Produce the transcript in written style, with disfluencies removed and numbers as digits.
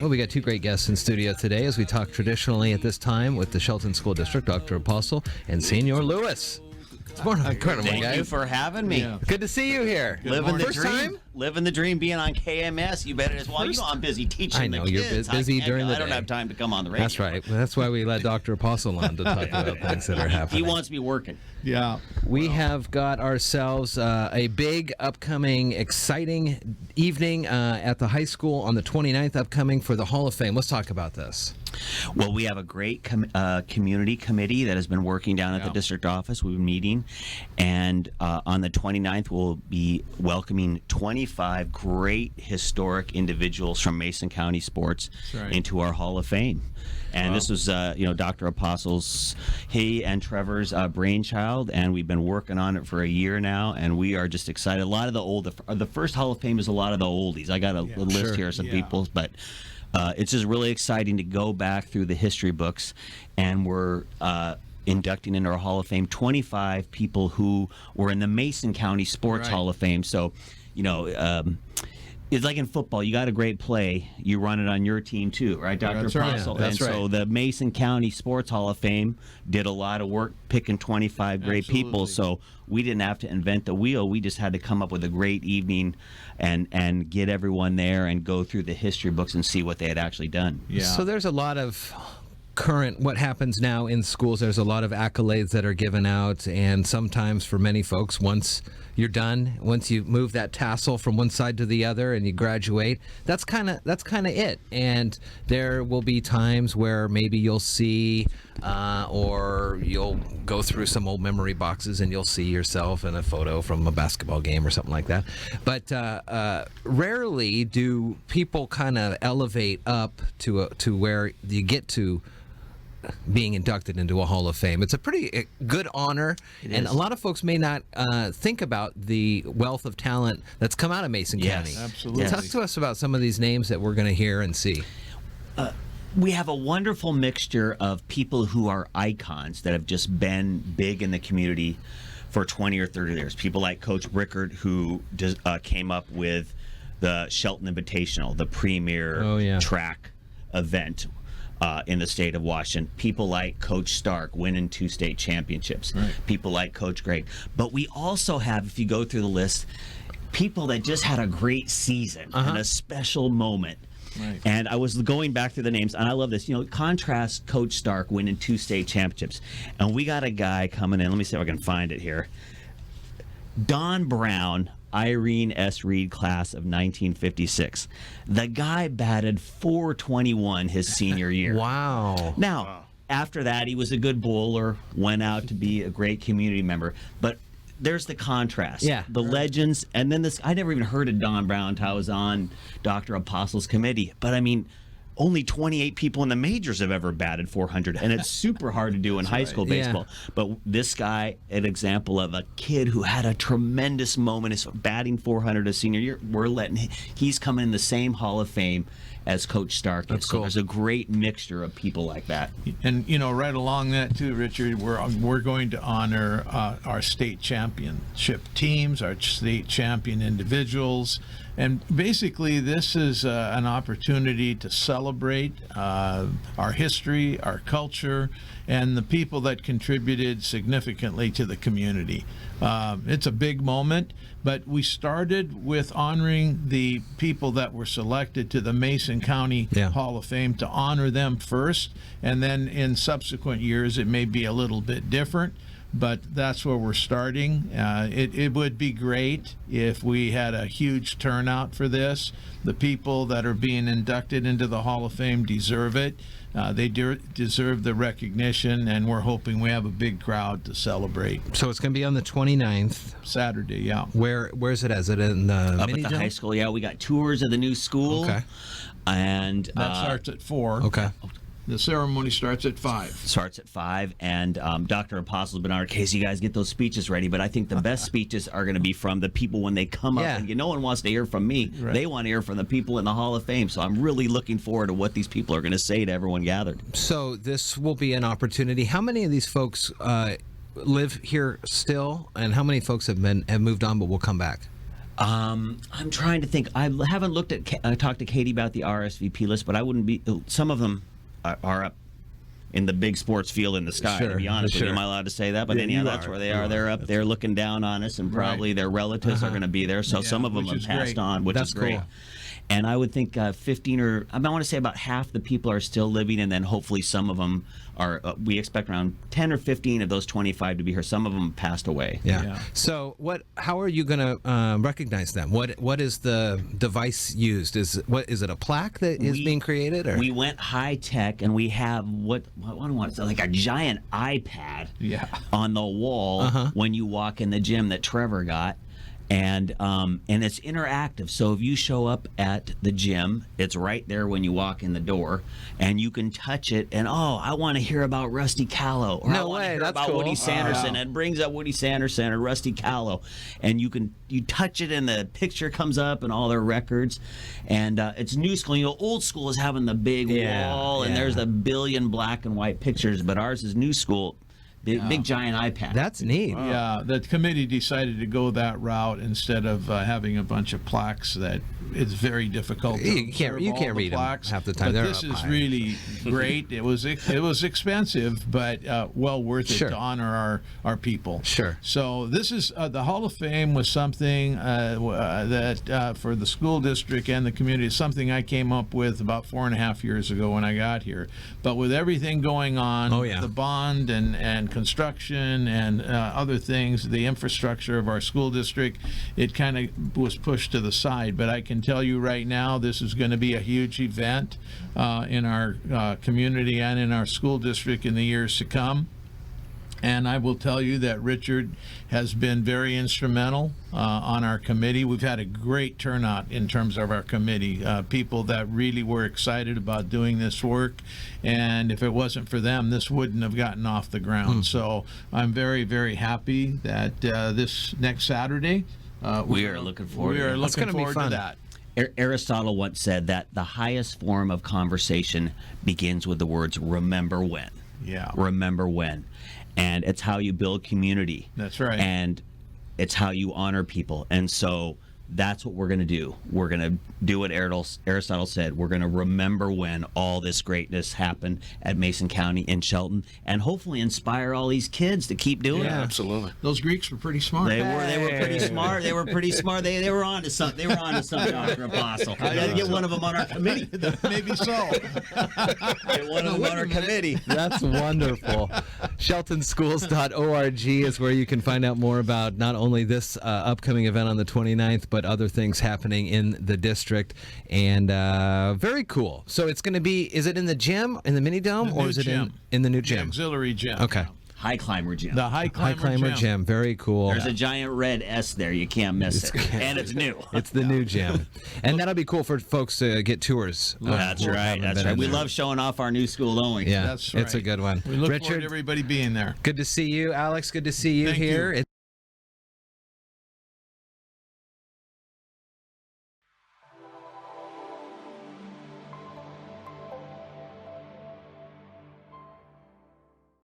Well, we got two great guests in studio today as we talk traditionally at this time with the Shelton School District, Dr. Apostle and Senior Lewis. It's more incredible, Thank guys. you for having me. Yeah. Good to see you here. Living the First dream. time? Living the dream, being on KMAS. You better as well. You know I'm busy teaching I know, the you're kids. busy during the I don't day. have time to come on the radio. That's right. That's why we let Dr. Apostle on to talk about things that are happening. He wants me working. Yeah. We have got ourselves a big, upcoming, exciting evening at the high school on the 29th upcoming for the Hall of Fame. Let's talk about this. Well, we have a great community committee that has been working down at the district office. We've been meeting, and on the 29th, we'll be welcoming 25 great historic individuals from Mason County sports into our Hall of Fame. And this was, Dr. Apostle's, he and Trevor's brainchild, and we've been working on it for a year now, and we are just excited. A lot of the first Hall of Fame is a lot of the oldies. I got a list here of some people, but it's just really exciting to go back through the history books, and we're inducting into our Hall of Fame 25 people who were in the Mason County Sports Hall of Fame. So, it's like in football. You got a great play, you run it on your team too, right, Dr. Apostle? That's So the Mason County Sports Hall of Fame did a lot of work picking 25 great people. So we didn't have to invent the wheel. We just had to come up with a great evening and get everyone there and go through the history books and see what they had actually done. Yeah. So there's a lot of current, what happens now in schools, there's a lot of accolades that are given out, and sometimes for many folks, once you're done, once you move that tassel from one side to the other and you graduate, that's kind of it. And there will be times where maybe you'll see or you'll go through some old memory boxes and you'll see yourself in a photo from a basketball game or something like that. But rarely do people kind of elevate up to where you get to being inducted into a Hall of Fame. It's a pretty good honor, and a lot of folks may not think about the wealth of talent that's come out of Mason County. Absolutely. Talk to us about some of these names that we're going to hear and see. We have a wonderful mixture of people who are icons that have just been big in the community for 20 or 30 years. People like Coach Rickard, who came up with the Shelton Invitational, the premier track event in the state of Washington. People like Coach Stark winning 2 state championships. People like Coach Greg. But we also have, if you go through the list, people that just had a great season and a special moment. And I was going back through the names, and I love this. Contrast Coach Stark winning 2 state championships. And we got a guy coming in. Let me see if I can find it here. Don Brown, Irene S. Reed class of 1956. The guy batted .421 his senior year. Wow. Now, after that, he was a good bowler, went out to be a great community member. But there's the contrast. The legends. And then this, I never even heard of Don Brown until I was on Dr. Apostle's committee. But I mean, only 28 people in the majors have ever batted .400, and it's super hard to do in high school baseball. But this guy, an example of a kid who had a tremendous moment, is batting .400 his senior year. He's coming in the same Hall of Fame as Coach Stark. That's cool. So there's a great mixture of people like that. And right along that too, Richard, we're going to honor our state championship teams, our state champion individuals, and basically this is an opportunity to celebrate our history, our culture, and the people that contributed significantly to the community. It's a big moment, but we started with honoring the people that were selected to the Mason County Hall of Fame, to honor them first, and then in subsequent years it may be a little bit different, but that's where we're starting. It would be great if we had a huge turnout for this. The people that are being inducted into the Hall of Fame deserve it. They deserve the recognition, and we're hoping we have a big crowd to celebrate. So it's going to be on the 29th. Saturday, Where's it at? Is it in the Up at the high school, we got tours of the new school. Okay. And that starts at 4. Okay. The ceremony starts at 5. Starts at 5, and Dr. Apostle's been on our case. You guys get those speeches ready, but I think the best speeches are going to be from the people when they come up. And no one wants to hear from me. They want to hear from the people in the Hall of Fame. So I'm really looking forward to what these people are going to say to everyone gathered. So this will be an opportunity. How many of these folks live here still, and how many folks have moved on but will come back? I'm trying to think. I haven't looked at talked to Katie about the RSVP list, but I wouldn't be. Some of them are up in the big sports field in the sky. Sure, To be honest with you, am I allowed to say that? But Yeah, anyhow, you that's are. where they are. They're up there looking down on us, and probably their relatives are going to be there. So some of them which have is passed great. on, which That's is great. cool. And I would think 15 or I want to say about half the people are still living, and then hopefully some of them are. We expect around 10 or 15 of those 25 to be here. Some of them passed away. Yeah. Yeah. So how are you going to recognize them? What is the device used? Is it a plaque that is being created? Or? We went high tech, and we have what I want to say, like a giant iPad on the wall when you walk in the gym that Trevor got. And it's interactive. So if you show up at the gym, it's right there when you walk in the door, and you can touch it. And I want to hear about Rusty Callow, or I want to hear about cool. Woody Sanderson. And it brings up Woody Sanderson or Rusty Callow, and you touch it, and the picture comes up and all their records. And it's new school. Old school is having the big wall, and there's a billion black and white pictures. But ours is new school. Big giant iPad. That's neat. Yeah, the committee decided to go that route instead of having a bunch of plaques that it's very difficult. To You can't observe all the read them plaques. half the time. But They're this up is high. really great. It was expensive, but well worth it Sure. to honor our people. Sure. So this is the Hall of Fame was something that for the school district and the community is something I came up with about 4.5 years ago when I got here. But with everything going on, the bond and construction and other things, the infrastructure of our school district, it kind of was pushed to the side. But I can tell you right now, this is going to be a huge event in our community and in our school district in the years to come. And I will tell you that Richard has been very instrumental on our committee. We've had a great turnout in terms of our committee, people that really were excited about doing this work. And if it wasn't for them, this wouldn't have gotten off the ground. So I'm very, very happy that this next Saturday, we are looking forward. We are to it. looking forward to that. Aristotle once said that the highest form of conversation begins with the words "remember when." Yeah. Remember when. And it's how you build community. That's right. And it's how you honor people. And so that's what we're going to do. We're going to do what Aristotle said. We're going to remember when all this greatness happened at Mason County in Shelton, and hopefully inspire all these kids to keep doing it. Absolutely. Those Greeks were pretty smart. They were pretty smart. They were pretty smart. They were on to something. They were on to something, Dr. Apostle. We got to get one of them on our committee. Maybe so. Get one of them on our committee. That's wonderful. SheltonSchools.org is where you can find out more about not only this upcoming event on the 29th, but other things happening in the district. And very cool. So it's going to be, is it in the gym, in the mini dome, or is it in the new The gym? auxiliary gym. Okay. Highclimber Gym. The Highclimber Gym. Very cool. There's a giant red S there. You can't miss it. And it's new. It's the new gym. And that'll be cool for folks to get tours. That's who right. haven't That's been right. in We there. love showing off our new school, don't we? Yeah, That's right. it's a good one. We look forward Richard, to everybody being there. good to see you. Alex, good to see you Thank you. here.